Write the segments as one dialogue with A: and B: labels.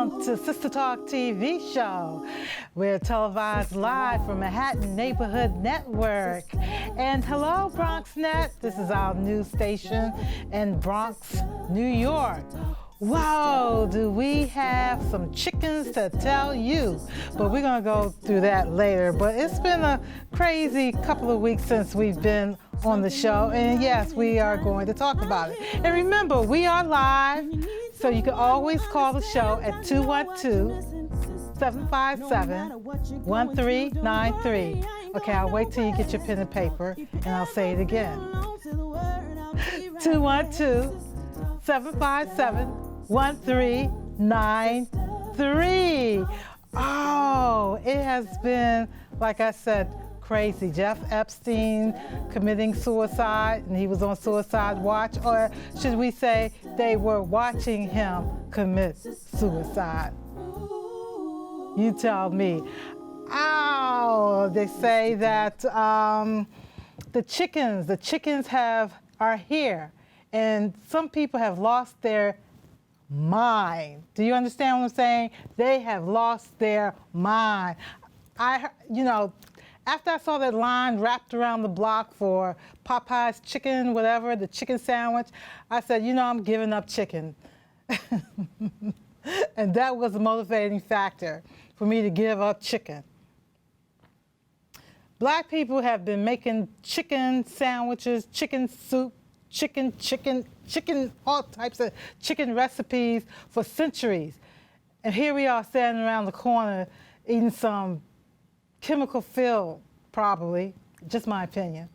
A: Welcome to Sister Talk TV show. We're televised live from Manhattan Neighborhood Network. And hello, BronxNet. This is our news station in Bronx, New York. Wow, do we have some chickens to tell you? But we're going to go through that later. But it's been a crazy couple of weeks since we've been on the show. And yes, we are going to talk about it. And remember, we are live, so you can always call the show at 212-757-1393. Okay, I'll wait till you get your pen and paper, and I'll say it again. 212-757-1393. Oh, it has been, like I said, crazy. Jeff Epstein committing suicide, and he was on suicide watch, or should we say they were watching him commit suicide? You tell me. Ow! They say that the chickens are here, and some people have lost their mind. Do you understand what I'm saying? They have lost their mind. After I saw that line wrapped around the block for Popeye's chicken, whatever, the chicken sandwich, I said, I'm giving up chicken. And that was a motivating factor for me to give up chicken. Black people have been making chicken sandwiches, chicken soup, chicken, all types of chicken recipes for centuries. And here we are standing around the corner eating some chemical-filled, probably, just my opinion,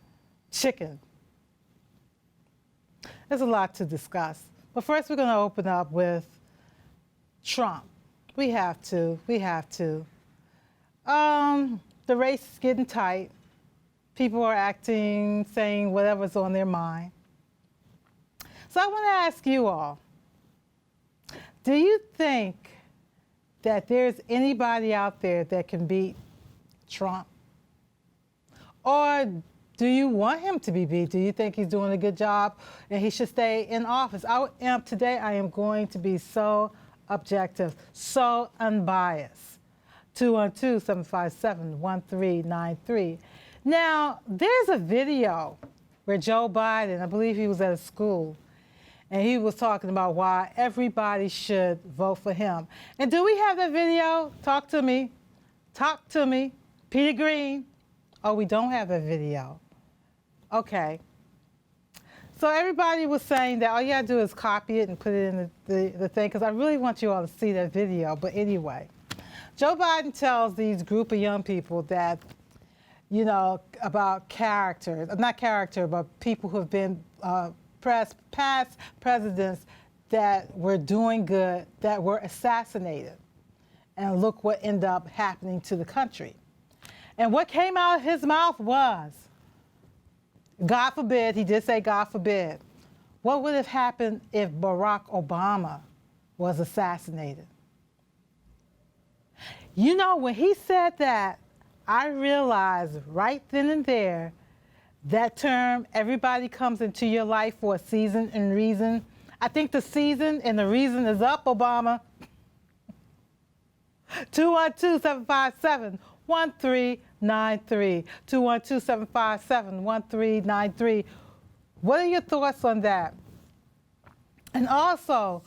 A: chicken. There's a lot to discuss. But first we're going to open up with Trump. We have to. The race is getting tight. People are acting, saying whatever's on their mind. So I want to ask you all, do you think that there's anybody out there that can beat Trump? Or do you want him to be beat? Do you think he's doing a good job and he should stay in office? Today I am going to be so objective, so unbiased. 212-757-1393. Now, there's a video where Joe Biden, I believe he was at a school, and he was talking about why everybody should vote for him. And do we have that video? Talk to me. Peter Green. Oh, we don't have that video. Okay. So everybody was saying that all you gotta do is copy it and put it in the thing, because I really want you all to see that video. But anyway, Joe Biden tells these group of young people that, about but people who have been past presidents that were doing good, that were assassinated. And look what ended up happening to the country. And what came out of his mouth was, God forbid, he did say God forbid, what would have happened if Barack Obama was assassinated? When he said that, I realized right then and there, that term, everybody comes into your life for a season and reason. I think the season and the reason is up, Obama. 212-757-1393. 212-757-1393. What are your thoughts on that? And also,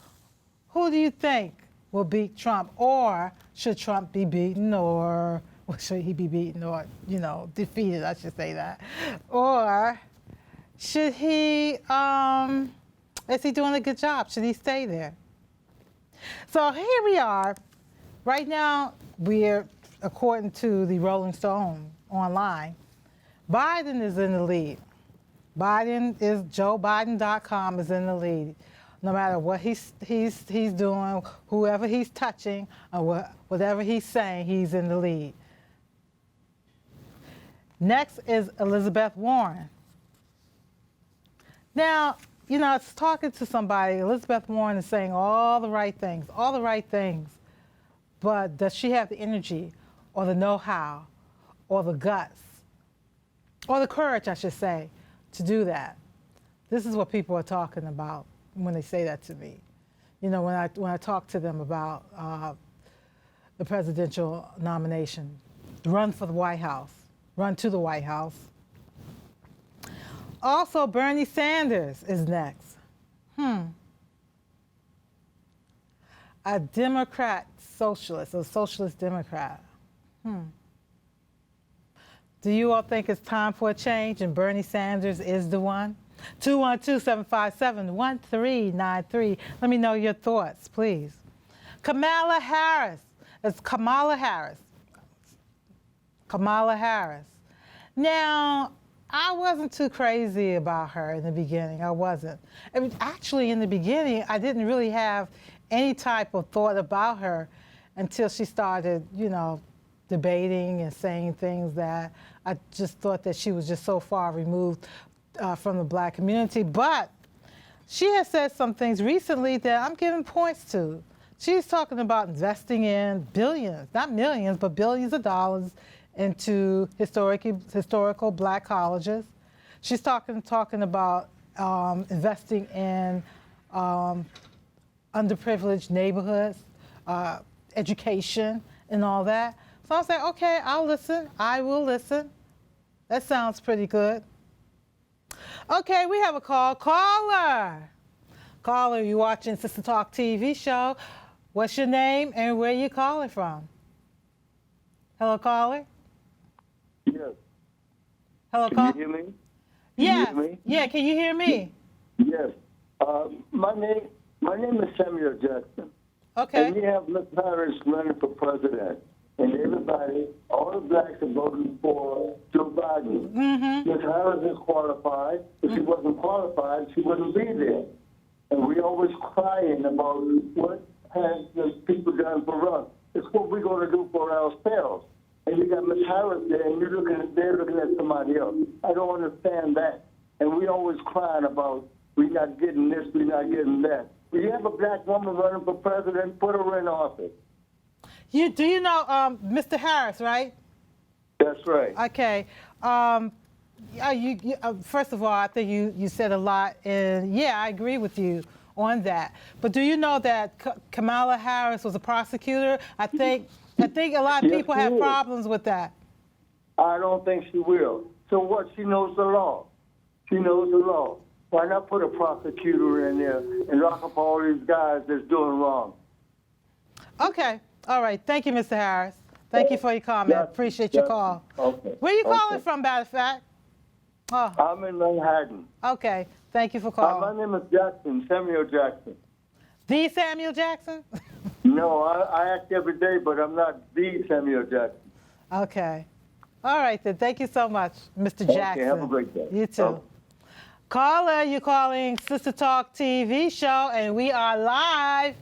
A: who do you think will beat Trump? Or should Trump be beaten, or should he be beaten, or, defeated, I should say that. Or should he, is he doing a good job? Should he stay there? So here we are. Right now, we're, according to the Rolling Stone online, Biden is in the lead. JoeBiden.com is in the lead. No matter what he's doing, whoever he's touching, or whatever he's saying, he's in the lead. Next is Elizabeth Warren. Now, it's talking to somebody. Elizabeth Warren is saying all the right things. But does she have the energy or the know-how or the guts or the courage, I should say, to do that? This is what people are talking about when they say that to me. you know, when I talk to them about the presidential nomination, run for the White House, run to the White House. Also, Bernie Sanders is next. A Democrat socialist, a socialist Democrat. Do you all think it's time for a change and Bernie Sanders is the one? 212-757-1393. Let me know your thoughts, please. Kamala Harris. It's Kamala Harris. Kamala Harris. Now, I wasn't too crazy about her in the beginning. I wasn't. I mean, actually, in the beginning, I didn't really have any type of thought about her until she started, you know, debating and saying things that I just thought that she was just so far removed from the black community. But she has said some things recently that I'm giving points to. She's talking about investing in billions, not millions, but billions of dollars into historical black colleges. She's talking about investing in underprivileged neighborhoods, education, and all that. So I was like, okay, I'll listen. I will listen. That sounds pretty good. Okay, we have a call. Caller. Caller, you watching Sister Talk TV show. What's your name and where you calling from? Hello, caller?
B: Yes.
A: Hello,
B: Can
A: caller?
B: you hear me?
A: Yeah.
B: Can you hear me?
A: Yeah, can you hear me?
B: Yes. My name is Samuel Jackson.
A: Okay.
B: And we have Miss Harris running for president. And everybody, all the blacks are voting for Joe Biden. Miss Harris is qualified. If she wasn't qualified, she wouldn't be there. And we always crying about what has the people done for us. It's what we're going to do for ourselves. And you got Miss Harris there, and they're looking at somebody else. I don't understand that. And we always crying about we're not getting this, we're not getting that. When you have a black woman running for president, put her in office.
A: Do you know Mr. Harris, right?
B: That's right.
A: Okay. First of all, I think you said a lot, and yeah, I agree with you on that. But do you know that Kamala Harris was a prosecutor? I think a lot of people have problems with that.
B: I don't think she will. So what? She knows the law. She knows the law. Why not put a prosecutor in there and lock up all these guys that's doing wrong?
A: Okay. All right. Thank you, Mr. Harris. Thank you for your comment. Appreciate your call.
B: Okay.
A: Where are you calling from, matter of fact? Oh.
B: I'm in Manhattan.
A: Okay. Thank you for calling.
B: My name is Jackson, Samuel Jackson.
A: The Samuel Jackson?
B: No, I act every day, but I'm not the Samuel Jackson.
A: Okay. All right, then. Thank you so much, Mr. Jackson.
B: Okay, have a great day.
A: You too. Caller, you're calling Sister Talk TV show, and we are live.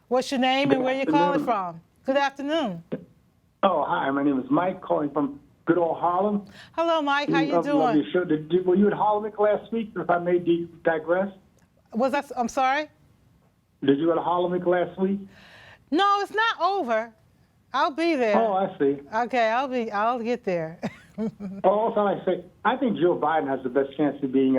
A: What's your name and where you calling from? Good afternoon.
C: Oh, hi. My name is Mike, calling from good old Harlem.
A: Hello, Mike. How you doing?
C: Were you at Harlem last week, if I may digress?
A: I'm sorry?
C: Did you go to Harlem last week?
A: No, it's not over. I'll be there.
C: Oh, I see.
A: Okay, I'll get there.
C: Also, I say, I think Joe Biden has the best chance of being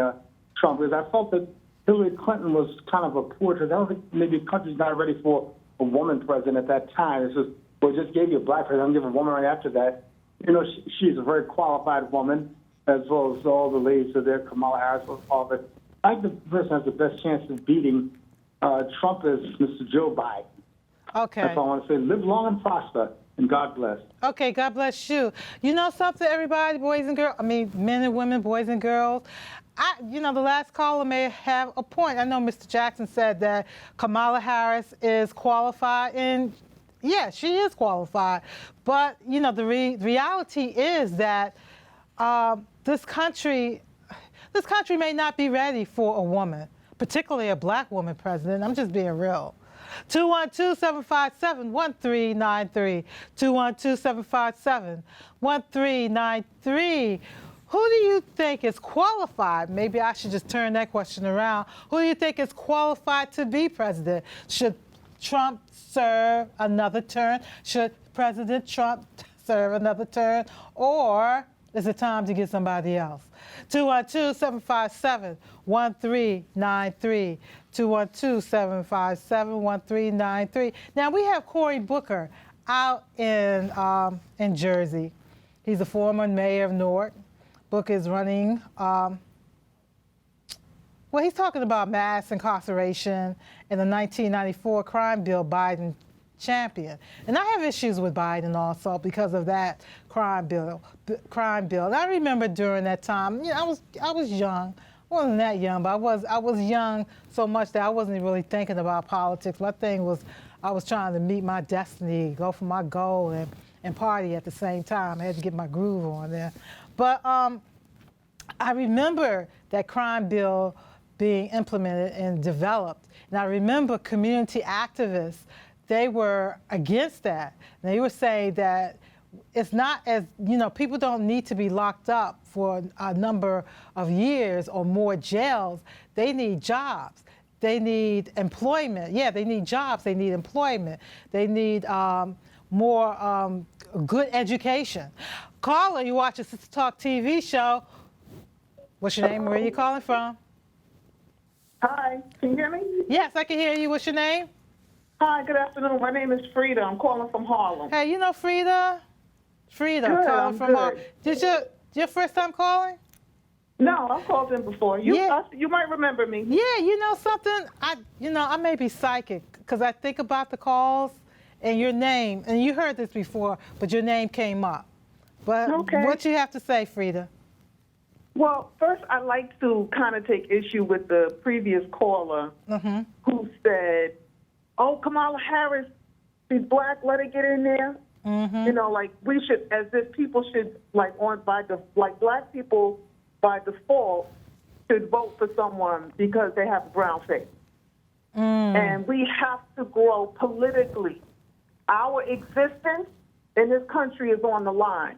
C: Trump, because I felt that Hillary Clinton was kind of a portrait. I don't think maybe the country's not ready for a woman president at that time. It's just, well, just gave you a black president, give a woman right after that. You know, she's a very qualified woman, as well as all the ladies are there, Kamala Harris, all of it. I think the person has the best chance of beating Trump is Mr. Joe Biden.
A: Okay.
C: That's all I want to say. Live long and prosper, and God bless.
A: Okay, God bless you. You know something, everybody, boys and girls? I mean, men and women, boys and girls. The last caller may have a point. I know Mr. Jackson said that Kamala Harris is qualified, and yeah, she is qualified. But, you know, the reality is that this country may not be ready for a woman, particularly a black woman president. I'm just being real. 212-757-1393. 212-757-1393. Who do you think is qualified? Maybe I should just turn that question around. Who do you think is qualified to be president? Should Trump serve another term? Should President Trump serve another term? Or is it time to get somebody else? 212-757-1393. 212-757-1393. Now, we have Cory Booker out in Jersey. He's a former mayor of Newark. Booker is running, well, he's talking about mass incarceration and the 1994 crime bill Biden championed. And I have issues with Biden also because of that crime bill. And I remember during that time, you know, I was young. I wasn't that young, but I was young so much that I wasn't really thinking about politics. My thing was I was trying to meet my destiny, go for my goal, and party at the same time. I had to get my groove on there. But I remember that crime bill being implemented and developed. And I remember community activists, they were against that. And they were saying that it's not as, you know, people don't need to be locked up for a number of years or more jails. They need jobs. They need employment. Yeah, they need jobs. They need employment. They need more good education. Caller, you watch a Sister Talk TV show. What's your name? Where are you calling from?
D: Hi, can you hear me?
A: Yes, I can hear you. What's your name?
D: Hi, good afternoon. My name is Frida. I'm calling from Harlem.
A: Hey, you know Frida? Frida,
D: Good,
A: calling
D: I'm
A: from
D: good.
A: Harlem. Your first time calling?
D: No, I've called in before.
A: Yeah.
D: You might remember me.
A: Yeah, you know something? I may be psychic because I think about the calls and your name, and you heard this before, but your name came up. But
D: Okay.
A: what you have to say, Frida?
D: Well, first, I'd like to kind of take issue with the previous caller who said, oh, Kamala Harris, she's black, let her get in there. You know, like we should, as if people should, like black people by default should vote for someone because they have a brown face. And we have to grow politically. Our existence in this country is on the line.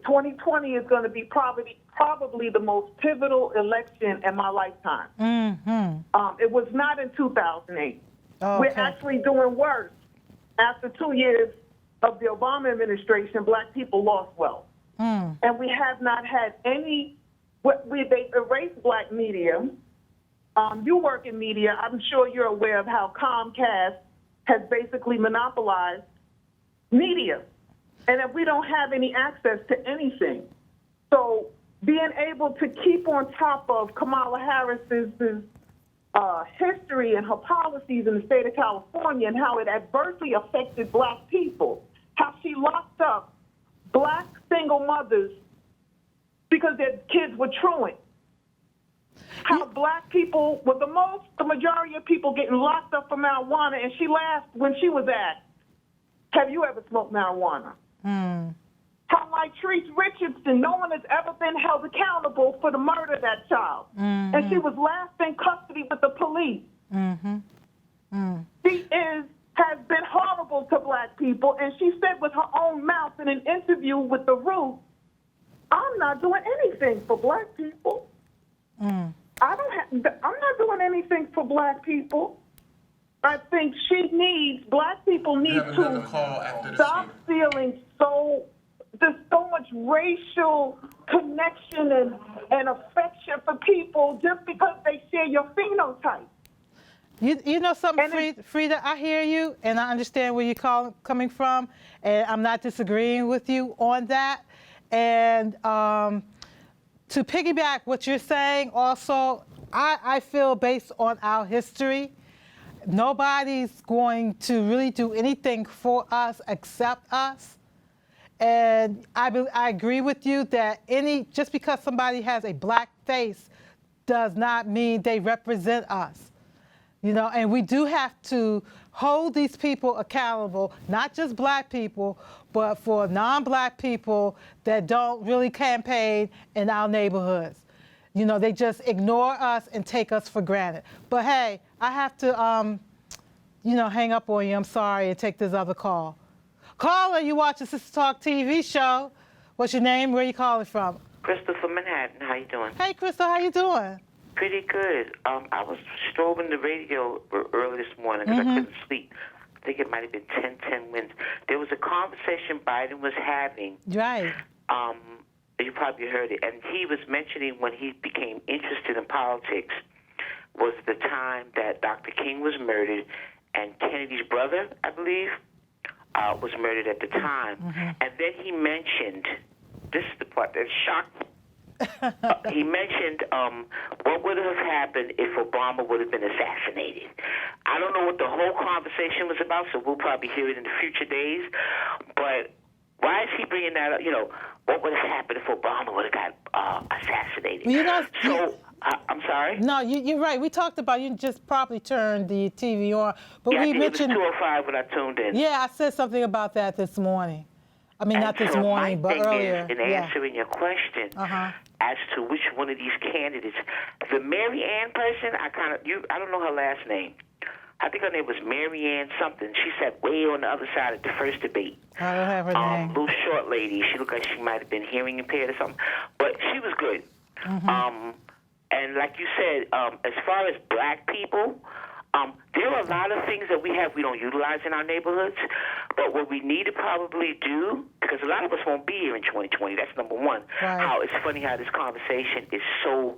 D: 2020 is going to be probably the most pivotal election in my lifetime. It was not in 2008.
A: Oh,
D: We're
A: okay.
D: actually doing worse. After 2 years of the Obama administration, black people lost wealth. And we have not had any, they erased black media. You work in media. I'm sure you're aware of how Comcast has basically monopolized media. And that we don't have any access to anything. So being able to keep on top of Kamala Harris's history and her policies in the state of California and how it adversely affected black people, how she locked up black single mothers because their kids were truant, how black people were the majority of people getting locked up for marijuana, and she laughed when she was asked, have you ever smoked marijuana? How like Treese Richardson, no one has ever been held accountable for the murder of that child. And she was last in custody with the police. She has been horrible to black people, and she said with her own mouth in an interview with The Root, I'm not doing anything for black people. I'm not doing anything for black people. I think black people need to stop feeling there's so much racial connection and affection for people just because they share your phenotype.
A: You know something,
D: And
A: Frida, I hear you, and I understand where you're coming from, and I'm not disagreeing with you on that. And to piggyback what you're saying also, I feel based on our history, nobody's going to really do anything for us except us. And I agree with you that just because somebody has a black face does not mean they represent us. You know, and we do have to hold these people accountable, not just black people, but for non-black people that don't really campaign in our neighborhoods. You know, they just ignore us and take us for granted. But hey, I have to, hang up on you. I'm sorry, and take this other call. Caller, you watch the Sister Talk TV show. What's your name? Where are you calling from?
E: Crystal from Manhattan. How you doing?
A: Hey, Crystal, how you doing?
E: Pretty good. I was strobing the radio early this morning because I couldn't sleep. I think it might have been 10-10 wins. There was a conversation Biden was having.
A: Right.
E: You probably heard it. And he was mentioning when he became interested in politics was the time that Dr. King was murdered and Kennedy's brother, I believe, was murdered at the time. And then he mentioned, this is the part that shocked me. He mentioned what would have happened if Obama would have been assassinated. I don't know what the whole conversation was about, so we'll probably hear it in the future days. But why is he bringing that up? You know, what would have happened if Obama would have got assassinated?
A: You know,
E: I'm sorry?
A: No, you're right. We talked about, you just probably turned the TV on. But
E: Yeah,
A: we
E: I think
A: mentioned.
E: it was 2:05 when I tuned in.
A: Yeah, I said something about that this morning. I mean, not this
E: so
A: morning,
E: my
A: but
E: thing
A: earlier.
E: Is, in answering your question as to which one of these candidates, the Mary Ann person, I don't know her last name. I think her name was Mary Ann something. She sat way on the other side of the first debate.
A: I don't have her name.
E: Little short lady. She looked like she might have been hearing impaired or something, but she was good. And like you said, as far as black people, there are a lot of things that we don't utilize in our neighborhoods. But what we need to probably do, because a lot of us won't be here in 2020, that's number one.
A: Right.
E: How it's funny how this conversation is so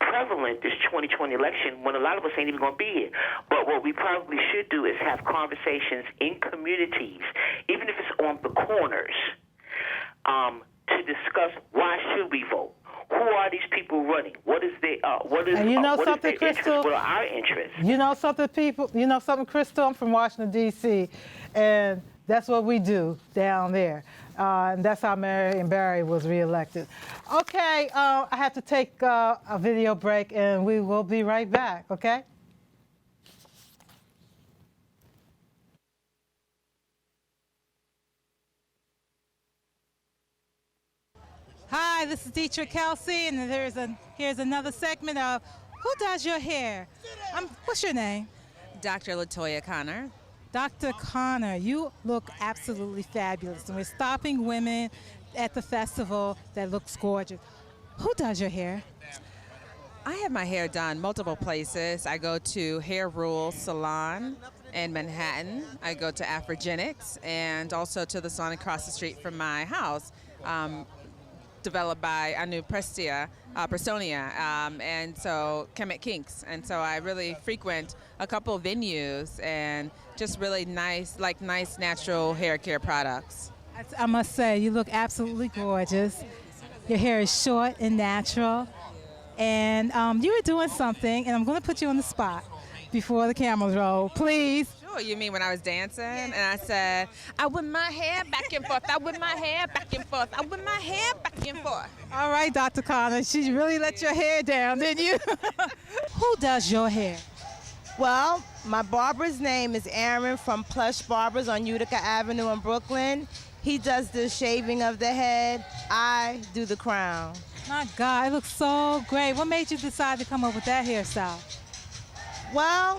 E: prevalent, this 2020 election, when a lot of us ain't even going to be here. But what we probably should do is have conversations in communities, even if it's on the corners, to discuss why should we vote. Who are these people running? What is their
A: And you know
E: what
A: something,
E: is their
A: Crystal?
E: interest? What are our interests?
A: You know something, Crystal? I'm from Washington, D.C., and that's what we do down there. And that's how Marion Barry was reelected. Okay, I have to take a video break, and we will be right back, okay? Hi, this is Teacher Kelsey, and here's another segment of Who Does Your Hair? What's your name?
F: Dr. LaToya Connor.
A: Dr. Connor, you look absolutely fabulous, and we're stopping women at the festival that looks gorgeous. Who does your hair?
F: I have my hair done multiple places. I go to Hair Rule Salon in Manhattan. I go to Afrogenics, and also to the salon across the street from my house. Developed by Anu Personia, and so Kemet Kinks. And so I really frequent a couple of venues and just really nice natural hair care products.
A: I must say, you look absolutely gorgeous. Your hair is short and natural. And you were doing something, and I'm going to put you on the spot before the cameras roll. Please.
F: Sure, you mean when I was dancing and I said, I whip my hair back and forth, I whip my hair back and forth, I whip my hair back and forth.
A: All right, Dr. Connor, she really let your hair down, didn't you? Who does your hair?
G: Well, my barber's name is Aaron from Plush Barbers on Utica Avenue in Brooklyn. He does the shaving of the head. I do the crown.
A: My God, it looks so great. What made you decide to come up with that hairstyle?
G: Well,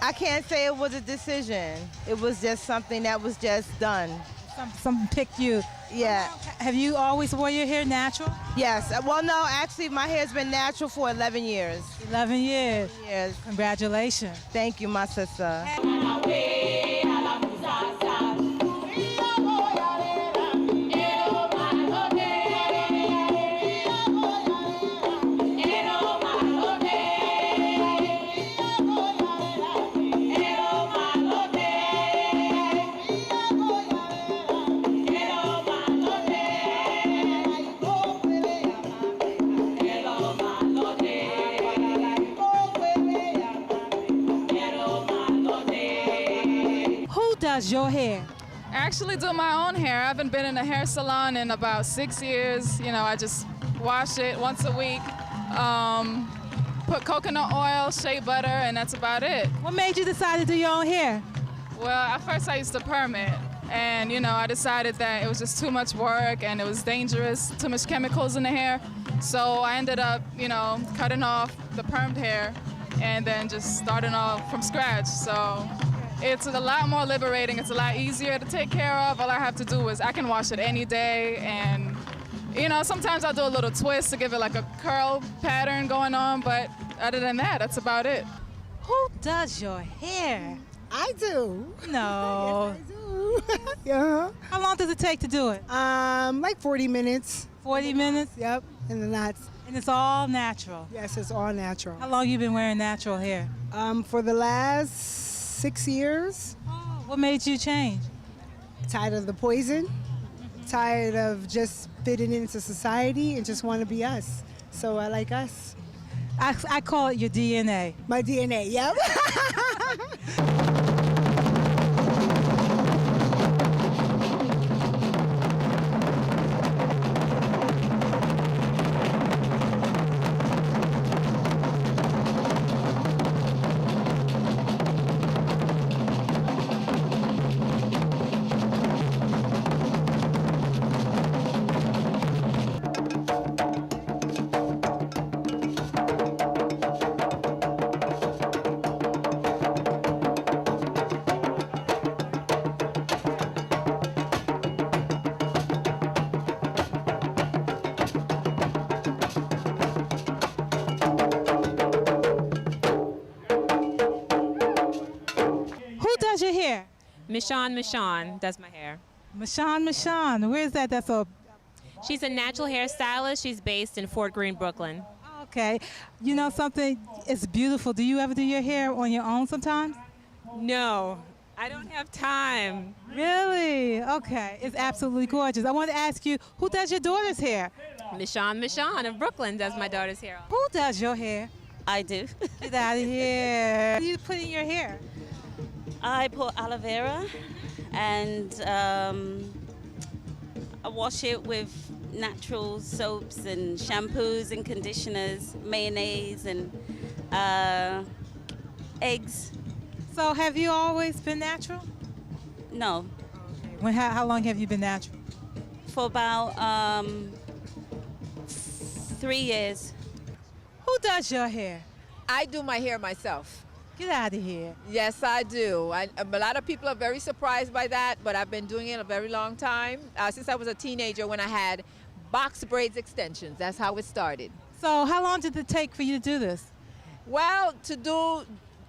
G: I can't say it was a decision. It was just something that was just done.
A: Something picked you.
G: Yeah.
A: Have you always wore your hair natural?
G: Yes. Well, no, actually, my hair's been natural for 11 years.
A: 11 years.
G: Yes.
A: Congratulations.
G: Thank you, my sister.
A: Does your hair?
H: I actually do my own hair. I haven't been in a hair salon in about 6 years. You know, I just wash it once a week, put coconut oil, shea butter, and that's about it.
A: What made you decide to do your own hair?
H: Well, at first I used to perm it, and you know, I decided that it was just too much work and it was dangerous, too much chemicals in the hair. So I ended up, you know, cutting off the permed hair and then just starting off from scratch. So it's a lot more liberating. It's a lot easier to take care of. All I have to do is I can wash it any day, and you know, sometimes I'll do a little twist to give it like a curl pattern going on, but other than that, that's about it.
A: Who does your hair?
I: I do.
A: No.
I: Yes, I do. Yeah.
A: How long does it take to do it?
I: Like 40 minutes.
A: 40 minutes?
I: Yep, in the knots.
A: And it's all natural.
I: Yes, it's all natural.
A: How long you been wearing natural hair?
I: For the last 6 years,
A: Oh, what made you change?
I: tired of the poison, tired of just fitting into society and just want to be us. So I like us.
A: I call it your DNA.
I: My DNA, yep.
A: Who does your hair?
J: Michonne does my hair.
A: Michonne. Where is that? That's a
J: She's a natural hairstylist. She's based in Fort Greene, Brooklyn.
A: okay. You know something? It's beautiful. Do you ever do your hair on your own sometimes?
J: No, I don't have time.
A: Really? Okay. It's absolutely gorgeous. I want to ask you, who does your daughter's hair?
J: Michonne of Brooklyn does my daughter's hair.
A: Who does your hair?
K: I do.
A: Get out of here. What do you put in your hair?
K: I put aloe vera and I wash it with natural soaps and shampoos and conditioners, mayonnaise and eggs.
A: So have you always been natural?
K: No,
A: How long have you been natural?
K: for about 3 years.
A: Who does your hair?
L: I do my hair myself.
A: Get out of here.
L: Yes, I do. A lot of people are very surprised by that, but I've been doing it a very long time. Since I was a teenager when I had box braids extensions. That's how it started.
A: So how long did it take for you to do this?
L: Well, to do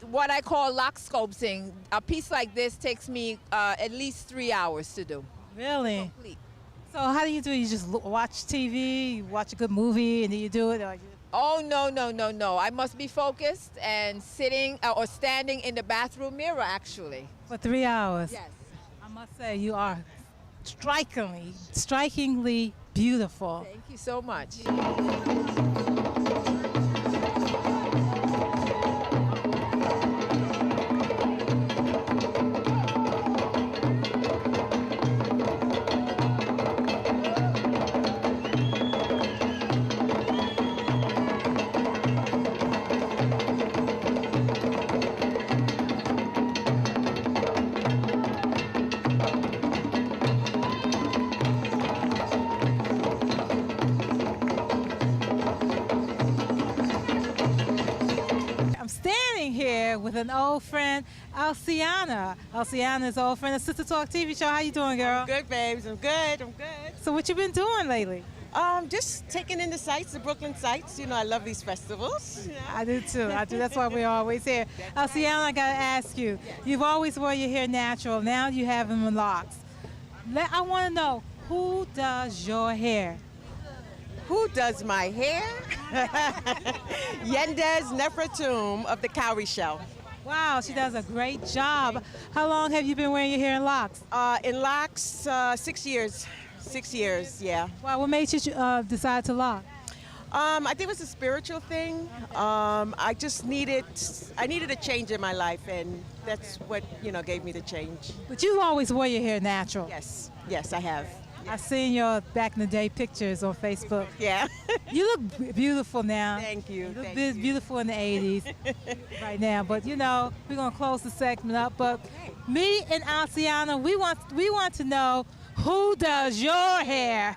L: what I call lock sculpting, a piece like this takes me at least 3 hours to do.
A: Really?
L: Complete.
A: So how do you do it? You just watch TV, you watch a good movie, and then you do it? Or
L: Oh, no. I must be focused and sitting or standing in the bathroom mirror, actually.
A: for 3 hours?
L: Yes.
A: I must say, you are strikingly beautiful.
L: Thank you so much.
A: I'm standing here with an old friend, Alciana. Alciana's old friend, a Sister Talk TV show. How you doing, girl?
M: Good, babes. I'm good.
A: So what you been doing lately?
M: Just taking in the sights, the Brooklyn sights. You know, I love these festivals.
A: I do too. That's why we're always here. Alciana, I gotta ask you. You've always wore your hair natural. Now you have them in locks. I want to know, who does your hair?
M: Who does my hair? Yendez Nefertum of the Cowrie Show.
A: Wow, she does a great job. How long have you been wearing your hair in locks?
M: In locks, 6 years. 6 years, yeah.
A: Wow, what made you decide to lock?
M: I think it was a spiritual thing. I needed a change in my life, and that's what, gave me the change.
A: But you've always wore your hair natural.
M: Yes, I have.
A: I've seen your back in the day pictures on Facebook.
M: Yeah.
A: You look beautiful now.
M: Thank you.
A: You look
M: Thank you.
A: beautiful in the 80s right now. But we're gonna close the segment up. But me and Alciana, we want to know, who does your hair?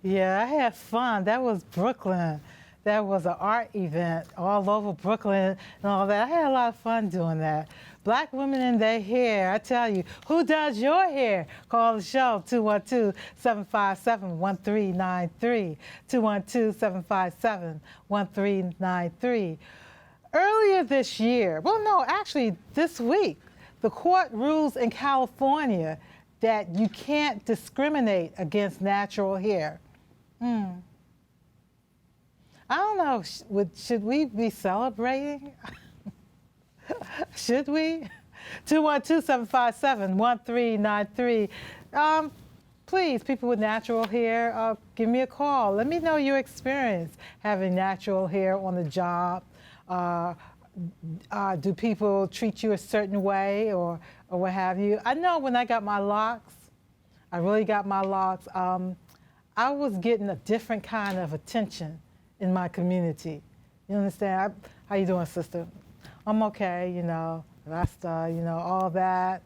A: Yeah, I had fun. That was Brooklyn. That was an art event all over Brooklyn and all that. I had a lot of fun doing that. Black women in their hair, I tell you, who does your hair? Call the show, 212-757-1393, 212-757-1393. Earlier this year, this week, the court rules in California that you can't discriminate against natural hair. I don't know, should we be celebrating? Should we? 212-757-1393. Please, people with natural hair, give me a call. Let me know your experience having natural hair on the job. Do people treat you a certain way or what have you? I know when I got my locks, I really got my locks, I was getting a different kind of attention in my community. You understand? How you doing, sister? I'm okay, you know, Rasta, you know, all that.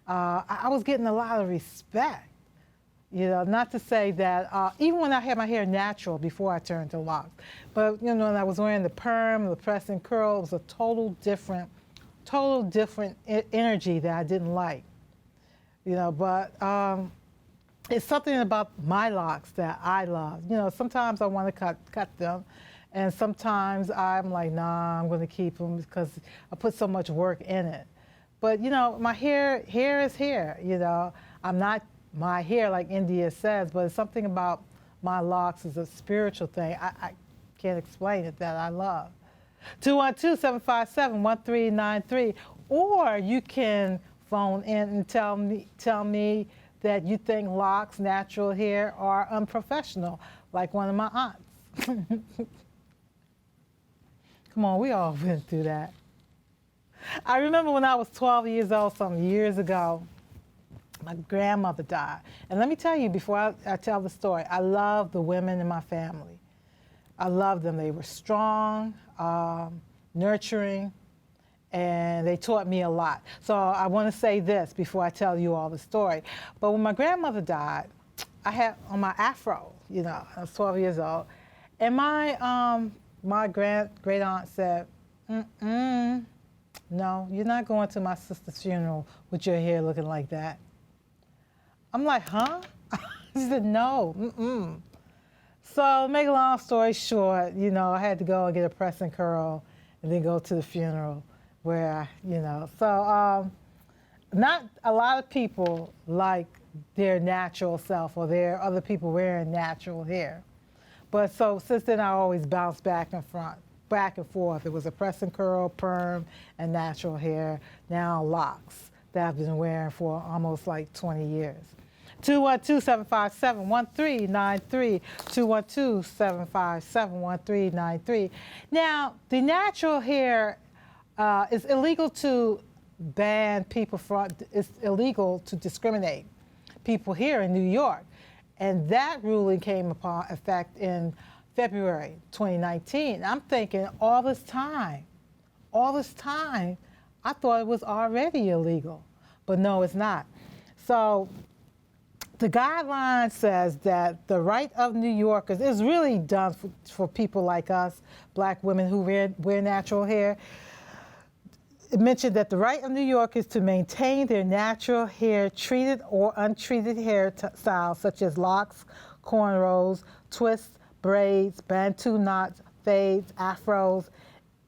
A: I was getting a lot of respect. You know, not to say that, even when I had my hair natural before I turned to locks, but you know, when I was wearing the perm, the press and curl, it was a total different energy that I didn't like. You know, but it's something about my locks that I love. You know, sometimes I want to cut them, and sometimes I'm like, nah, I'm going to keep them because I put so much work in it. But you know, my hair is hair. You know, I'm not my hair like India says, but it's something about my locks is a spiritual thing. I can't explain it that I love. 212-757-1393, or you can phone in and tell me that you think locks, natural hair are unprofessional, like one of my aunts. Come on, we all went through that. I remember when I was 12 years old, some years ago, my grandmother died. And let me tell you, before I tell the story, I love the women in my family. I loved them. They were strong, nurturing, and they taught me a lot. So I want to say this before I tell you all the story. But when my grandmother died, I had on my afro, you know, I was 12 years old, and my great aunt said, no, you're not going to my sister's funeral with your hair looking like that. I'm like, huh? She said, no, So make a long story short, you know, I had to go and get a press and curl and then go to the funeral where, you know. So not a lot of people like their natural self, or there are other people wearing natural hair. But so since then, I always bounced back and forth. It was a press and curl, perm, and natural hair, now locks that I've been wearing for almost like 20 years. 212-757-1393, 212-757-1393. Now, the natural hair is illegal to ban people from, it's illegal to discriminate people here in New York. And that ruling came upon effect in February 2019. I'm thinking all this time, I thought it was already illegal, but no, it's not. So the guideline says that the right of New Yorkers is really done for people like us, black women who wear natural hair. It mentioned that the right of New Yorkers to maintain their natural hair, treated or untreated hairstyles such as locks, cornrows, twists, braids, bantu knots, fades, afros,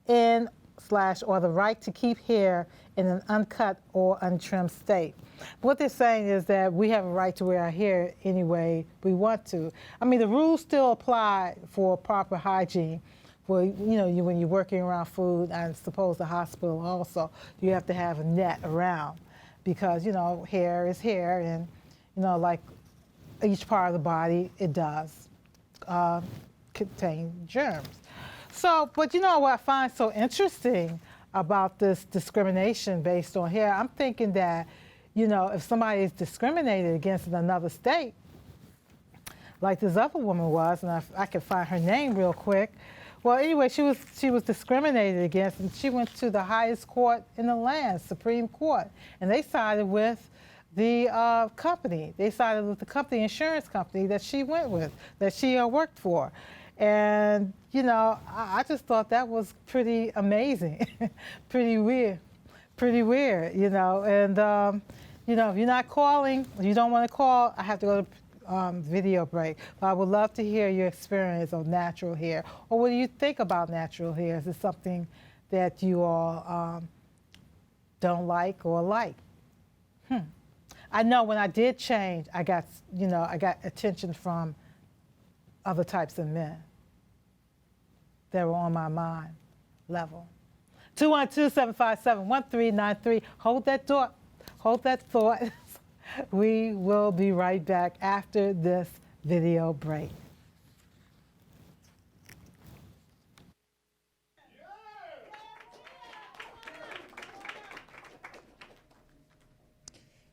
A: or the right to keep hair in an uncut or untrimmed state. What they're saying is that we have a right to wear our hair any way we want to. I mean, the rules still apply for proper hygiene. For, you know, when you're working around food, and I suppose the hospital also, you have to have a net around because, you know, hair is hair, and, you know, like each part of the body, it does contain germs. So, but you know what I find so interesting about this discrimination based on hair? I'm thinking that, you know, if somebody is discriminated against in another state, like this other woman was, and I can find her name real quick. Well, anyway, she was discriminated against, and she went to the highest court in the land, Supreme Court, and they sided with the company. They sided with the company, insurance company that she went with, that she worked for. And, you know, I just thought that was pretty amazing, pretty weird, you know. And, you know, if you're not calling, you don't want to call, I have to go to video break. But I would love to hear your experience of natural hair. Or what do you think about natural hair? Is it something that you all don't like or like? I know when I did change, I got attention from other types of men that were on my mind level. 212-757-1393. Hold that thought. Hold that thought. We will be right back after this video break.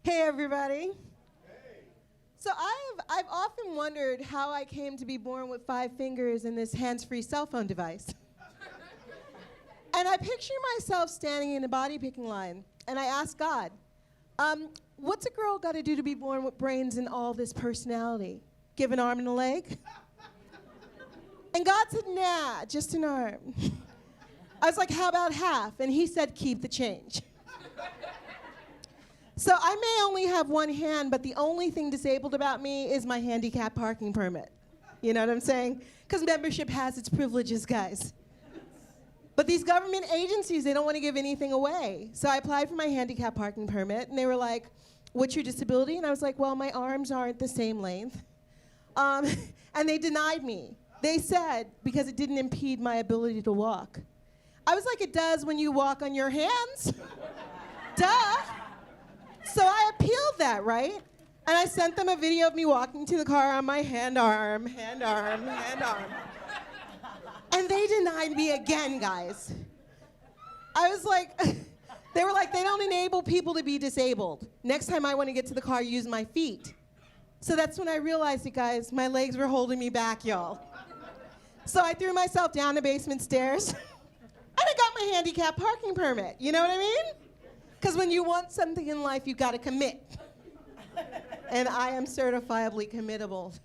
N: Hey, everybody. So I've often wondered how I came to be born with 5 fingers and this hands-free cell phone device. And I picture myself standing in a body picking line, and I ask God, what's a girl got to do to be born with brains and all this personality? Give an arm and a leg? And God said, nah, just an arm. I was like, how about half? And he said, keep the change. So I may only have one hand, but the only thing disabled about me is my handicap parking permit. You know what I'm saying? Because membership has its privileges, guys. But these government agencies, they don't want to give anything away. So I applied for my handicap parking permit, and they were like, what's your disability? And I was like, well, my arms aren't the same length. And they denied me. They said, because it didn't impede my ability to walk. I was like, it does when you walk on your hands. Duh. So I appealed that, right? And I sent them a video of me walking to the car on my hand, arm. And they denied me again, guys. I was like, they were like, they don't enable people to be disabled. Next time I want to get to the car, use my feet. So that's when I realized it, guys. My legs were holding me back, y'all. So I threw myself down the basement stairs, and I got my handicap parking permit. You know what I mean? Because when you want something in life, you got to commit. And I am certifiably committable.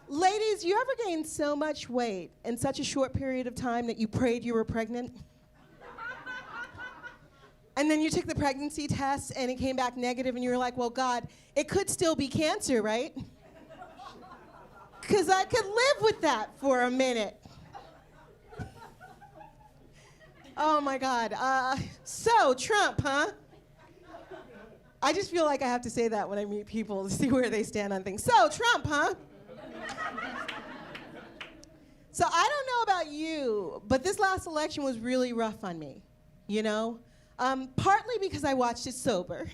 N: Ladies, you ever gained so much weight in such a short period of time that you prayed you were pregnant? And then you took the pregnancy test and it came back negative and you were like, well, God, it could still be cancer, right? Because I could live with that for a minute. Oh my God. So, Trump, huh? I just feel like I have to say that when I meet people to see where they stand on things. So, Trump, huh? So I don't know about you, but this last election was really rough on me, you know? Partly because I watched it sober.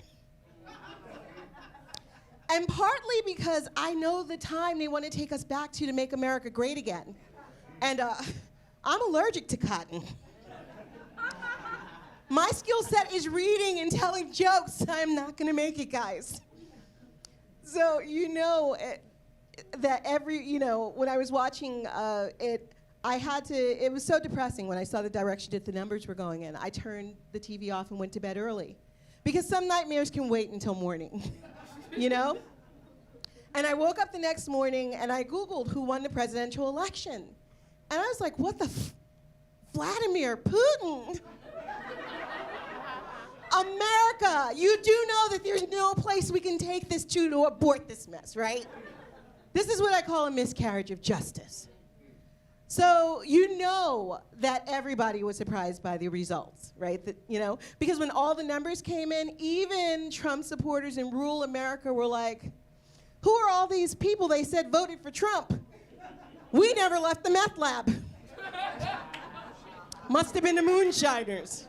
N: And partly because I know the time they want to take us back to make America great again. And I'm allergic to cotton. My skill set is reading and telling jokes. I'm not going to make it, guys. So, you know, that when I was watching it, it was so depressing when I saw the direction that the numbers were going in. I turned the TV off and went to bed early. Because some nightmares can wait until morning, you know? And I woke up the next morning and I Googled who won the presidential election. And I was like, what the Vladimir Putin? America, you do know that there's no place we can take this to abort this mess, right? This is what I call a miscarriage of justice. So you know that everybody was surprised by the results, right? Because when all the numbers came in, even Trump supporters in rural America were like, who are all these people they said voted for Trump? We never left the meth lab. Must have been the moonshiners.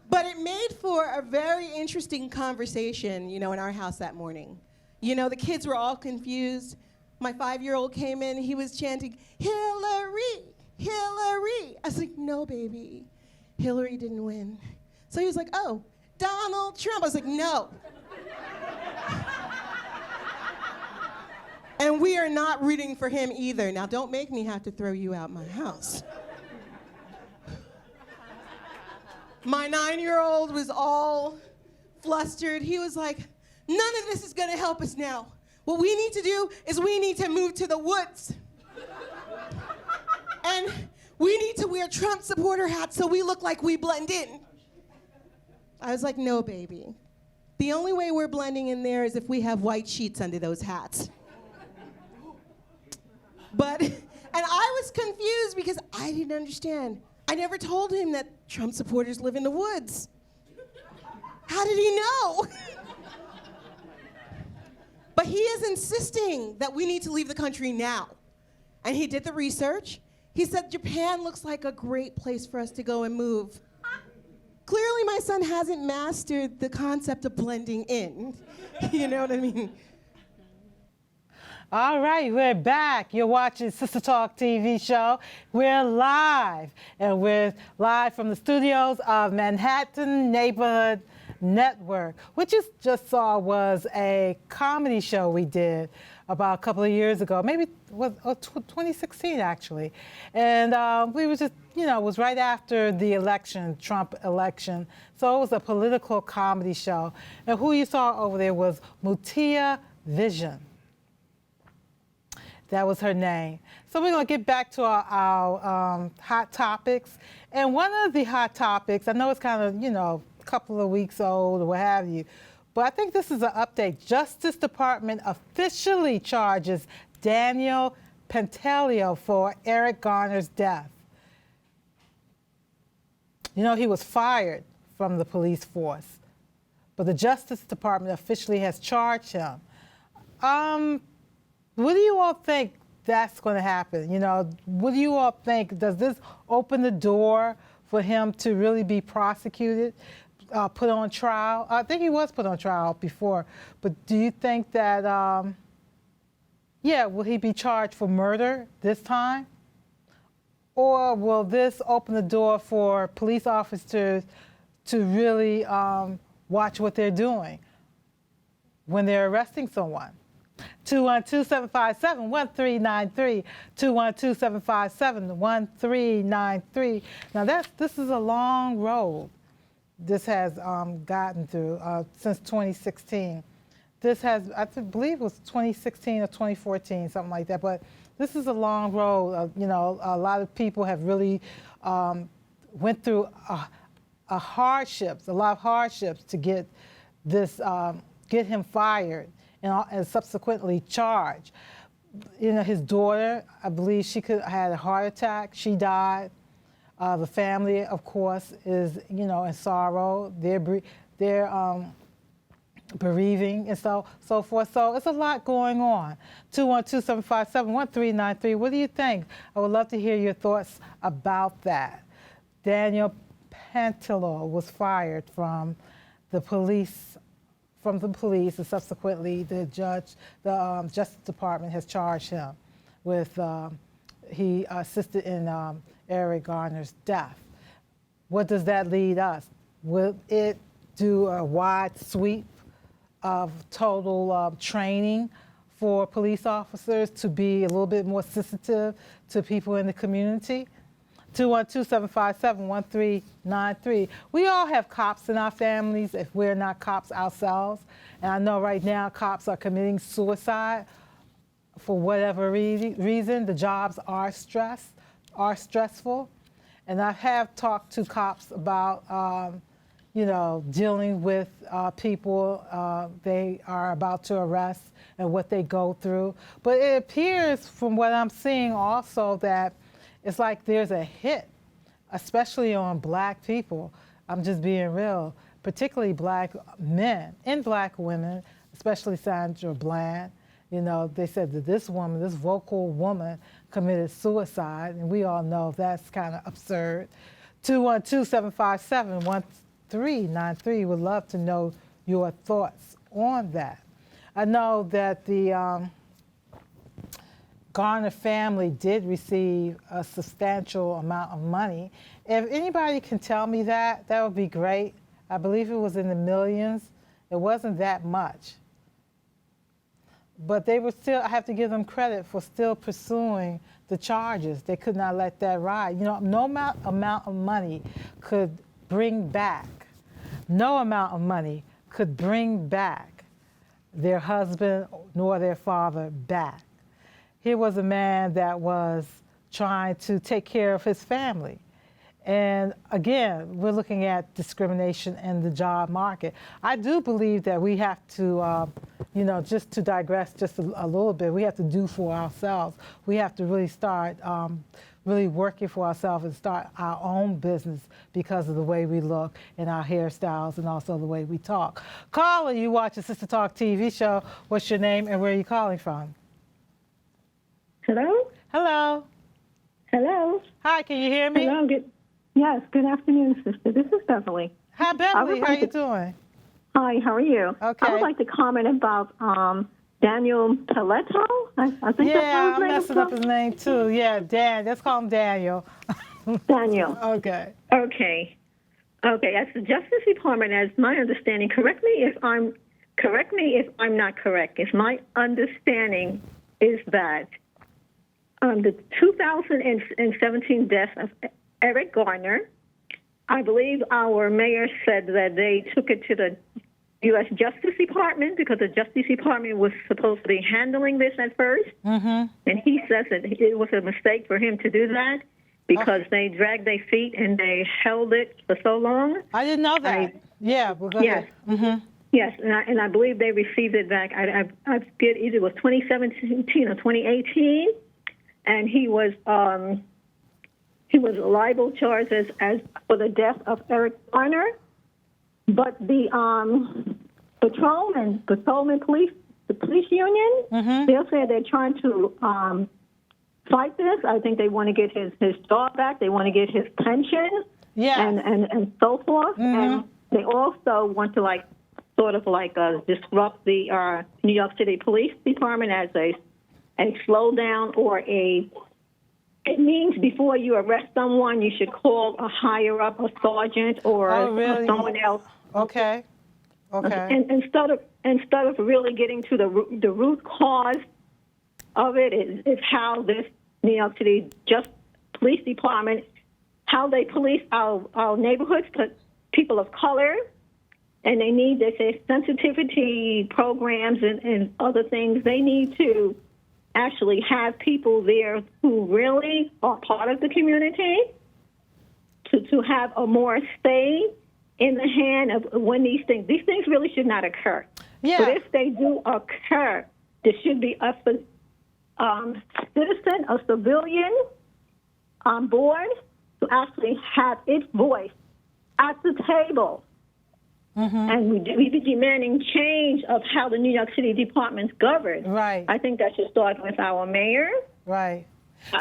N: But it made for a very interesting conversation, in our house that morning. The kids were all confused. My 5-year-old came in, he was chanting, Hillary, Hillary. I was like, no, baby, Hillary didn't win. So he was like, oh, Donald Trump. I was like, no. And we are not rooting for him either. Now, don't make me have to throw you out my house. My 9-year-old was all flustered. He was like, none of this is going to help us now. What we need to do is we need to move to the woods. And we need to wear Trump supporter hats so we look like we blend in. I was like, no, baby. The only way we're blending in there is if we have white sheets under those hats. And I was confused because I didn't understand. I never told him that Trump supporters live in the woods. How did he know? But he is insisting that we need to leave the country now. And he did the research. He said Japan looks like a great place for us to go and move. Clearly, my son hasn't mastered the concept of blending in. You know what I mean?
A: All right, we're back. You're watching Sister Talk TV show. We're live, and we're live from the studios of Manhattan Neighborhood Network. What you just saw was a comedy show we did about a couple of years ago, maybe 2016 actually. And we were just, it was right after the election, Trump election. So it was a political comedy show. And who you saw over there was Mutia Vision. That was her name. So we're going to get back to our hot topics. And one of the hot topics, I know it's kind of, a couple of weeks old or what have you, but I think this is an update. Justice Department officially charges Daniel Pantaleo for Eric Garner's death. He was fired from the police force, but the Justice Department officially has charged him. What do you all think that's going to happen? What do you all think? Does this open the door for him to really be prosecuted, put on trial? I think he was put on trial before, but do you think that, will he be charged for murder this time? Or will this open the door for police officers to really watch what they're doing when they're arresting someone? 212-757-1393, 212-757-1393. Now this is a long road this has gotten through since 2016. This has, I believe it was 2016 or 2014, something like that, but this is a long road. A lot of people have really went through a lot of hardships to get this, get him fired and subsequently charged. His daughter, I believe she had a heart attack. She died. The family, of course, is in sorrow. They're bereaving and so forth. So it's a lot going on. 212-757-1393. What do you think? I would love to hear your thoughts about that. Daniel Pantaleo was fired from the police, and subsequently the Justice Department has charged him with he assisted in Eric Garner's death. What does that lead us? Will it do a wide sweep of total training for police officers to be a little bit more sensitive to people in the community? 212-757-1393. We all have cops in our families if we're not cops ourselves. And I know right now cops are committing suicide for whatever reason. The jobs are stressful. And I have talked to cops about, dealing with people they are about to arrest and what they go through. But it appears from what I'm seeing also that it's like there's a hit, especially on black people. I'm just being real, particularly black men and black women, especially Sandra Bland. They said that this vocal woman committed suicide, and we all know that's kind of absurd. 212-757-1393. Would love to know your thoughts on that. I know that the Garner family did receive a substantial amount of money. If anybody can tell me that would be great. I believe it was in the millions. It wasn't that much. But they were still, I have to give them credit for still pursuing the charges. They could not let that ride. No amount of money could bring back, their husband nor their father back. Here was a man that was trying to take care of his family. And again, we're looking at discrimination in the job market. I do believe that we have to, just to digress just a little bit, we have to do for ourselves. We have to really start really working for ourselves and start our own business because of the way we look and our hairstyles and also the way we talk. Caller, you watch a Sister Talk TV show. What's your name and where are you calling from?
O: Hello?
A: Hello.
O: Hello?
A: Hi, can you hear me?
O: Hello. Yes, good afternoon, sister. This is Beverly.
A: Hi, Beverly. How you doing?
O: Hi, how are you?
A: Okay.
O: I would like to comment about Daniel Paletto. I think that's how his
A: I'm
O: name is
A: messing up his name too. Yeah, Dan. Let's call him Daniel.
O: Daniel.
A: Okay.
O: Okay. As the Justice Department, as my understanding, correct me if I'm not correct. If my understanding is that the 2017 death of Eric Garner, I believe our mayor said that they took it to the U.S. Justice Department because the Justice Department was supposed to be handling this at first.
A: Mm-hmm.
O: And he says that it was a mistake for him to do that because they dragged their feet and they held it for so long.
A: I didn't know that. Well, go ahead. Mm-hmm.
O: Yes, and I believe they received it back. I forget either it was 2017 or 2018, and he was libel charged as for the death of Eric Garner. But the patrolman police, the police union, they'll say they're trying to fight this. I think they want to get his job back. They want to get his pension, and so forth. And they also want to disrupt the New York City Police Department as a slowdown or a. It means before you arrest someone, you should call a higher up, a sergeant or someone else.
A: Okay.
O: And instead of really getting to the root cause of it is how this New York City Police Department, how they police our neighborhoods, people of color, and they say sensitivity programs and other things. They need to actually have people there who really are part of the community to have a more say in the hand of when these things really should not occur.
A: Yeah.
O: But if they do occur, there should be a citizen, a civilian on board to actually have its voice at the table. And we be demanding change of how the New York City department's governed.
A: Right.
O: I think that should start with our mayor.
A: Right.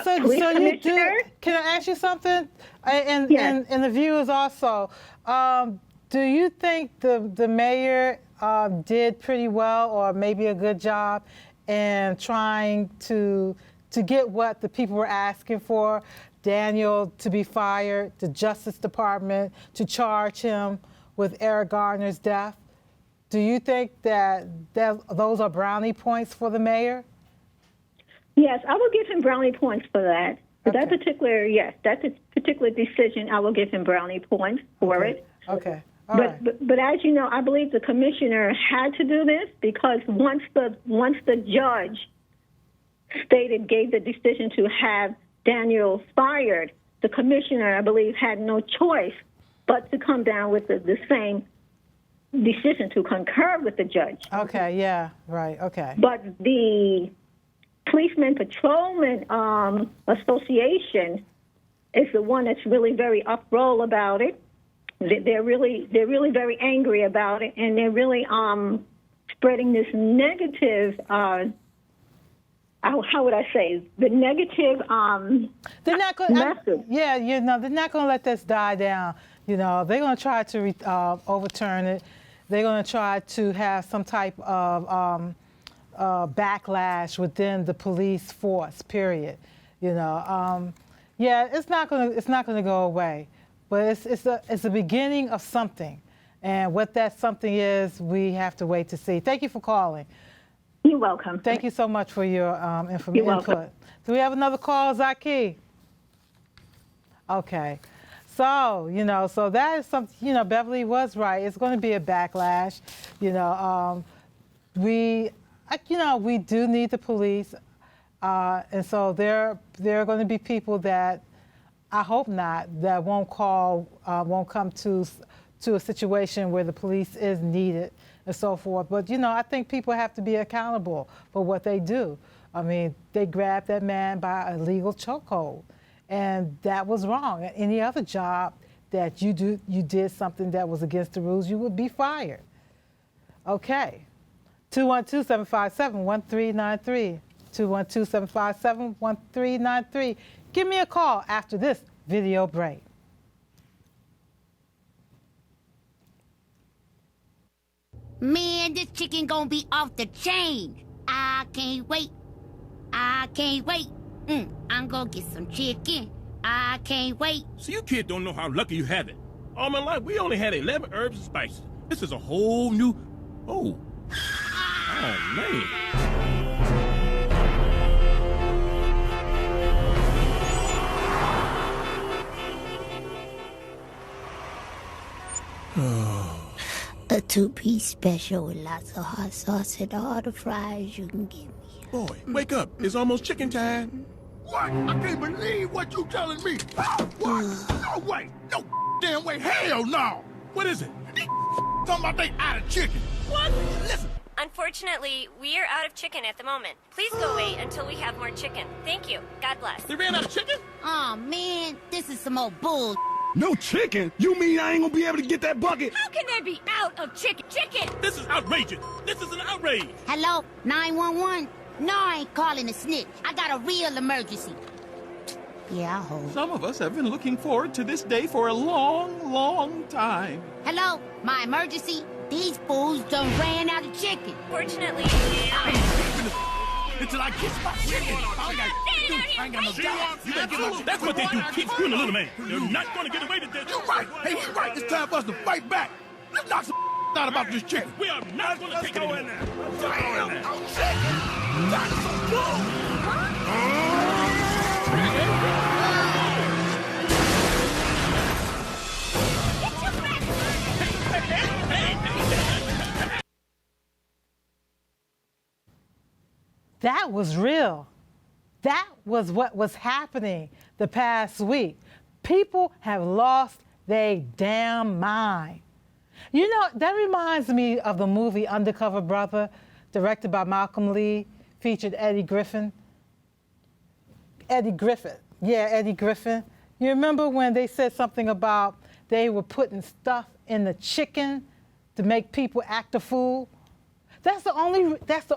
O: So you do.
A: Can I ask you something? And the viewers also. Do you think the mayor did pretty well, or maybe a good job, in trying to get what the people were asking for? Daniel to be fired, the Justice Department to charge him with Eric Garner's death. Do you think that those are brownie points for the mayor?
O: Yes, I will give him brownie points for that. That particular decision, I will give him brownie points for it.
A: Okay.
O: But as you know, I believe the commissioner had to do this because once the judge gave the decision to have Daniel fired, the commissioner, I believe, had no choice but to come down with the same decision to concur with the judge.
A: Okay, yeah, right, okay.
O: But the Policeman Patrolman Association is the one that's really very uproar about it. They're really very angry about it, and they're really spreading this negative. How would I say the negative
A: they're not going
O: message?
A: They're not going to let this die down. They're going to try to overturn it. They're going to try to have some type of backlash within the police force. Period. It's not going to go away, but it's the beginning of something, and what that something is, we have to wait to see. Thank you for calling.
O: You're welcome.
A: Thank you so much for your
O: You're welcome.
A: input. Do we have another call, Zaki? Okay. So, so that is something, Beverly was right. It's going to be a backlash. We do need the police. And so there are going to be people that, I hope not, that won't come to a situation where the police is needed and so forth. But, I think people have to be accountable for what they do. I mean, they grabbed that man by a legal chokehold. And that was wrong. At any other job that you did something that was against the rules, you would be fired. Okay. 212-757-1393. 212-757-1393. Give me a call after this video break.
P: Man, this chicken gonna be off the chain. I can't wait. I can't wait. I'm gonna get some chicken. I can't wait.
Q: So you kids don't know how lucky you have it. All my life, we only had 11 herbs and spices. This is a whole new... Oh, man.
P: A two-piece special with lots of hot sauce and all the fries you can give me.
Q: Boy, wake up. It's almost chicken time.
R: What? I can't believe what you telling me. What? No way. No damn way. Hell no.
Q: What is it?
R: Talking about they out of chicken. What? Listen.
S: Unfortunately, we are out of chicken at the moment. Please go wait until we have more chicken. Thank you. God bless.
Q: They ran out of chicken?
P: Oh man, this is some old bull.
R: No chicken? You mean I ain't gonna be able to get that bucket?
S: How can they be out of chicken? Chicken!
Q: This is outrageous. This is an outrage.
P: Hello? 911? No, I ain't calling a snitch. I got a real emergency. Yeah, I hold.
T: Some of us have been looking forward to this day for a long, long time.
P: Hello? My emergency? These fools done ran out of chicken.
S: Fortunately,
R: until I kiss my chicken. I ain't got no job.
Q: You better get up. That's what they do. Keep screwing the little man. They're not going to get away with this.
R: You're right. Hey, he's right. It's time for us to fight back. Let's knock some out about this chicken.
Q: We are not going to take it anymore.
R: Damn, I'm chicken. That's some bull.
A: That was real. That was what was happening the past week. People have lost their damn mind. You know, that reminds me of the movie Undercover Brother, directed by Malcolm Lee, featured Eddie Griffin. Eddie Griffin. You remember when they said something about they were putting stuff in the chicken to make people act a fool? That's the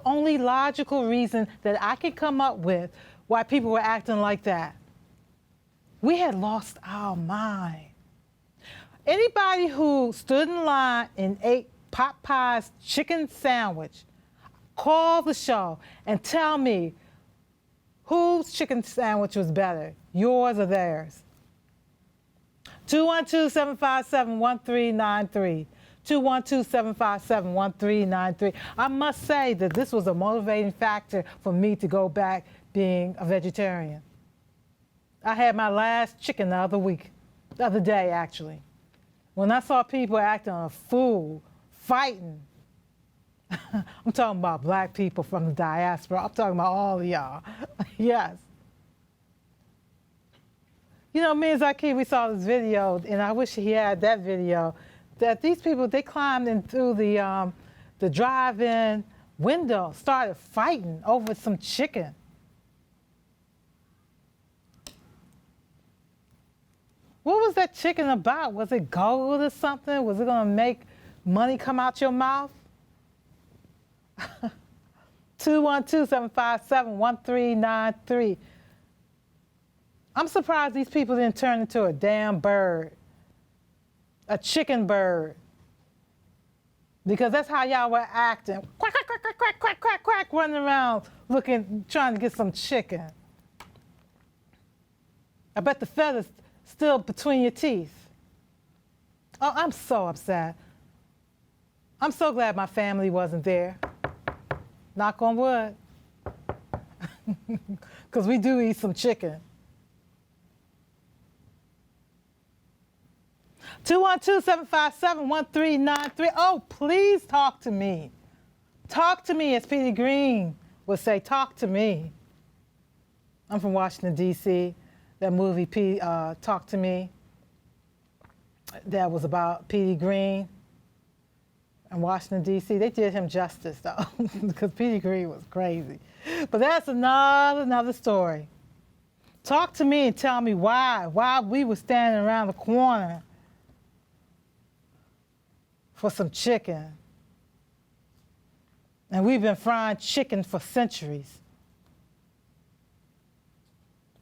A: only logical reason that I can come up with why people were acting like that. We had lost our mind. Anybody who stood in line and ate Popeye's chicken sandwich, call the show and tell me whose chicken sandwich was better, yours or theirs. 212-757-1393. 212-757-1393. I must say that this was a motivating factor for me to go back being a vegetarian. I had my last chicken the other day actually. When I saw people acting a fool, fighting, I'm talking about black people from the diaspora. I'm talking about all of y'all. Yes. You know, me and Zakir, we saw this video, and I wish he had that video, that these people, they climbed in through the drive-in window, started fighting over some chicken. What was that chicken about? Was it gold or something? Was it gonna make money come out your mouth? 212-757-1393. I'm surprised these people didn't turn into a damn bird. A chicken bird. Because that's how y'all were acting. Quack, quack, quack, quack, quack, quack, quack, quack, running around looking, trying to get some chicken. I bet the feather's still between your teeth. Oh, I'm so upset. I'm so glad my family wasn't there. Knock on wood. Because we do eat some chicken. 212-757-1393. Oh, please talk to me. Talk to me, as Petey Green would say, talk to me. I'm from Washington, D.C. That movie, Talk to Me, that was about Petey Green in Washington, D.C. They did him justice, though, because Petey Green was crazy. But that's another story. Talk to me and tell me why we were standing around the corner for some chicken. And we've been frying chicken for centuries.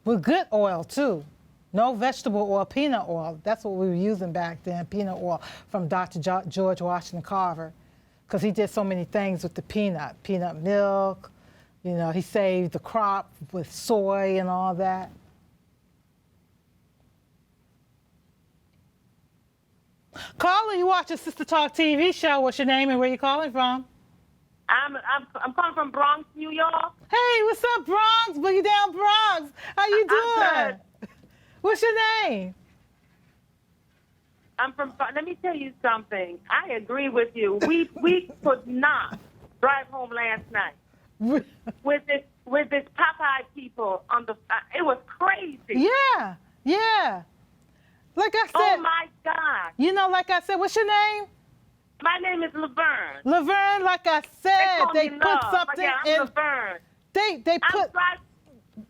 A: With good oil, too. No vegetable oil, peanut oil. That's what we were using back then, peanut oil from Dr. George Washington Carver, because he did so many things with the peanut milk. You know, he saved the crop with soy and all that. Caller, you watch a Sister Talk TV show. What's your name and where you calling from?
U: I'm calling from Bronx, New York.
A: Hey, what's up, Bronx? Boogie down Bronx. How you doing? What's your name?
U: I'm from. Let me tell you something. I agree with you. We could not drive home last night with this Popeye people on the. It was crazy.
A: Yeah. Like I said.
U: Oh my God.
A: You know, like I said, what's your name?
U: My name is Laverne.
A: Laverne, like I said,
U: they
A: put
U: Love,
A: something
U: yeah, I'm
A: in.
U: Laverne.
A: They put.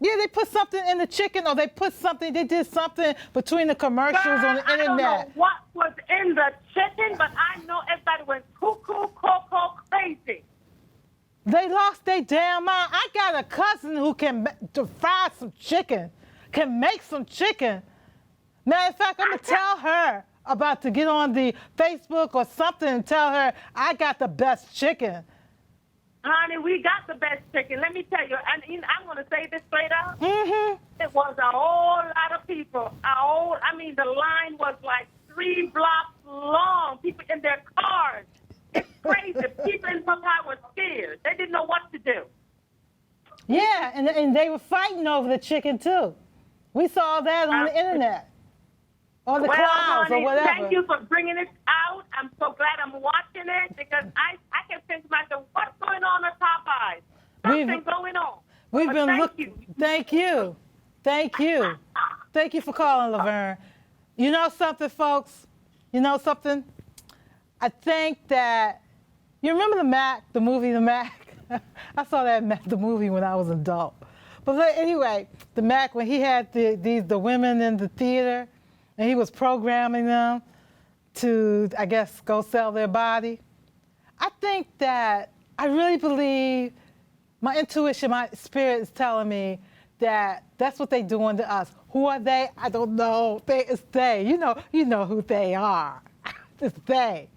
A: They put something in the chicken, or they did something between the commercials on the internet.
U: I don't know what was in the chicken, but I know everybody went cuckoo, cocoa, crazy.
A: They lost their damn mind. I got a cousin who can fry some chicken, can make some chicken. Matter of fact, I'm going to tell her about to get on the Facebook or something and tell her I got the best chicken.
U: Honey, we got the best chicken. Let me tell you, and I'm going to say this straight up.
A: Mm-hmm.
U: It was a whole lot of people. The line was like 3 blocks long. People in their cars. It's crazy. People in Popeye were scared. They didn't know what to do.
A: Yeah, and they were fighting over the chicken, too. We saw that on the internet. Or the clouds,
U: honey,
A: or whatever.
U: Thank you for bringing it out. I'm so glad I'm watching it because I can think to myself, what's going on at Popeyes? Something going on.
A: We've been looking. Thank you. Thank you for calling, Laverne. You know something, folks? You know something? I think that you remember the movie The Mac. I saw the movie when I was an adult. But anyway, The Mac, when he had the women in the theater. And he was programming them to, I guess, go sell their body. I think that I really believe my intuition, my spirit is telling me that that's what they're doing to us. Who are they? I don't know. It's they. You know who they are. It's they.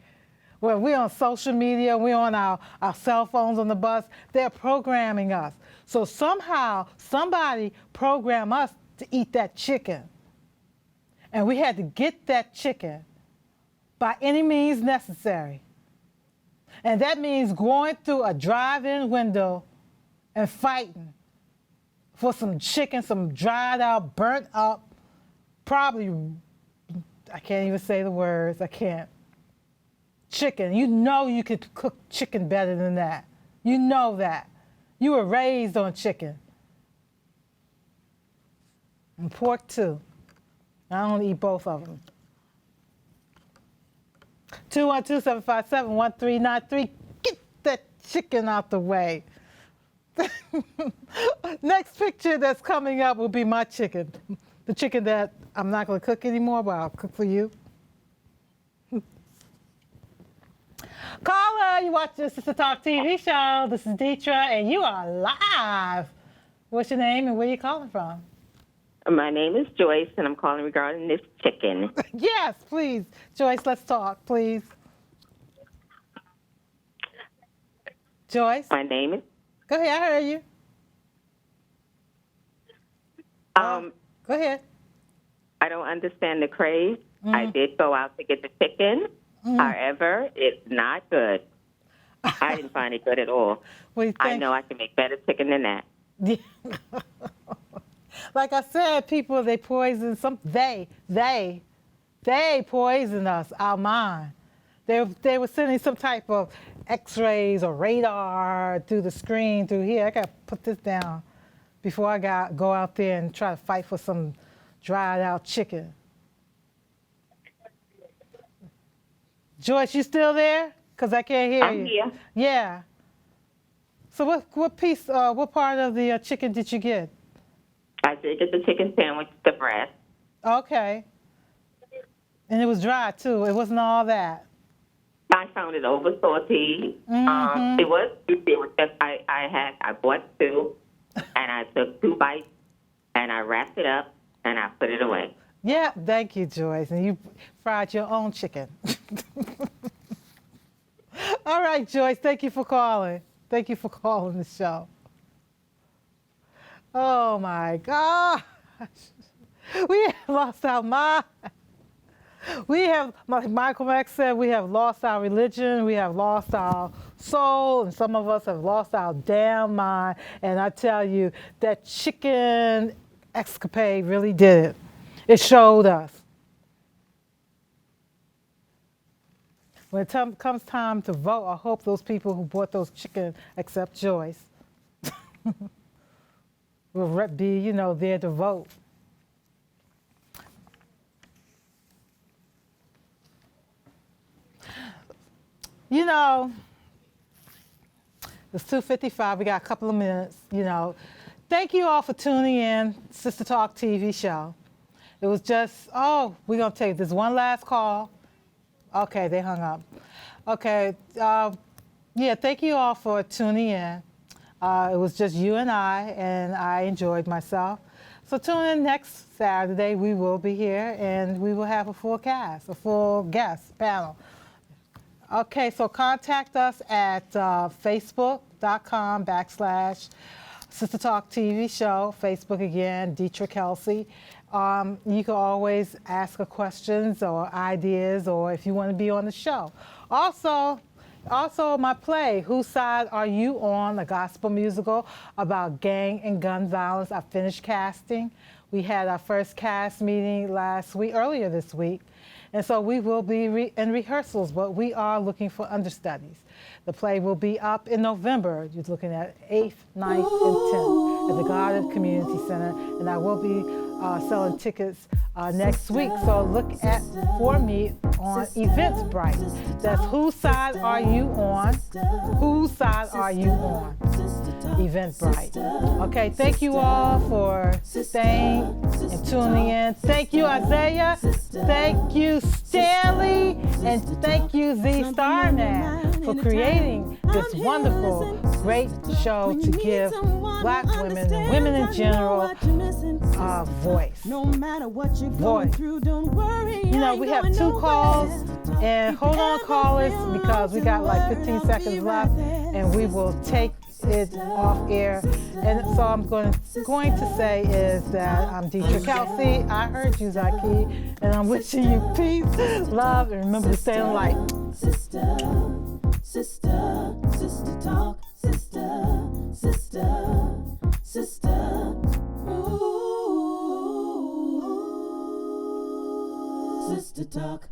A: When we're on social media, we're on our cell phones on the bus, they're programming us. So somehow, somebody programmed us to eat that chicken. And we had to get that chicken by any means necessary. And that means going through a drive-in window and fighting for some chicken, some dried out, burnt up, probably, I can't even say the words, I can't. Chicken, you know you could cook chicken better than that. You know that. You were raised on chicken. And pork too. I don't eat both of them. 212-757-1393. Get that chicken out the way. Next picture that's coming up will be my chicken. The chicken that I'm not going to cook anymore, but I'll cook for you. Caller, you watch the Sister Talk TV show. This is Deetra, and you are live. What's your name and where are you calling from?
V: My name is Joyce, and I'm calling regarding this chicken.
A: Yes, please. Joyce, let's talk, please. Joyce?
V: My name is...
A: Go ahead, I heard you. Go ahead.
V: I don't understand the craze. I did go out to get the chicken. However, it's not good. I didn't find it good at all. I know I can make better chicken than that.
A: Like I said, people, they poison they poison us, our mind. They were sending some type of x-rays or radar through the screen through here. I got to put this down before I go out there and try to fight for some dried out chicken. Joyce, you still there? Because I can't hear you.
V: I'm here.
A: Yeah. So what part of the chicken did you get?
V: I did get the chicken sandwich, the breast.
A: Okay. And it was dry too. It wasn't all that.
V: I found it over salty. It was just I bought two, and I took 2 bites, and I wrapped it up, and I put it away.
A: Yeah, thank you, Joyce. And you fried your own chicken. All right, Joyce, thank you for calling. Thank you for calling the show. Oh my gosh. We have lost our mind. We have, like Michael X said, we have lost our religion, we have lost our soul, and some of us have lost our damn mind. And I tell you, that chicken escapade really did it. It showed us. When it comes time to vote, I hope those people who bought those chicken, except Joyce, will be, there to vote. It's 2:55. We got a couple of minutes. Thank you all for tuning in, Sister Talk TV show. It was just, we're going to take this one last call. Okay, they hung up. Okay, thank you all for tuning in. It was just you and I enjoyed myself. So tune in next Saturday. We will be here, and we will have a full cast, a full guest panel. Okay, so contact us at facebook.com/Sister Talk TV show. Facebook again, Dietrich Kelsey. You can always ask questions or ideas, or if you want to be on the show. Also my play, Whose Side Are You On? A gospel musical about gang and gun violence. I finished casting. We had our first cast meeting earlier this week. And so we will be in rehearsals, but we are looking for understudies. The play will be up in November. You're looking at 8th, 9th, and 10th at the Garden Community Center. And I will be selling tickets next week. So look for me on Eventbrite. That's Whose Side Are You On? Whose Side Are You On? Eventbrite. Okay, thank you all for staying and tuning in. Thank you, Isaiah. Thank you, Stanley. And thank you, Z Starman, for creating this wonderful, great show to give Black women and women in general a voice. Voice. We have 2 calls, and hold on, callers, because we got like 15 seconds left, and we will take it off air. And so I'm going to say is that I'm Dietrich Kelsey. I heard you, Zaki, and I'm wishing you peace, love, and remember to stay in light. Sister talk, sister. Ooh, sister talk.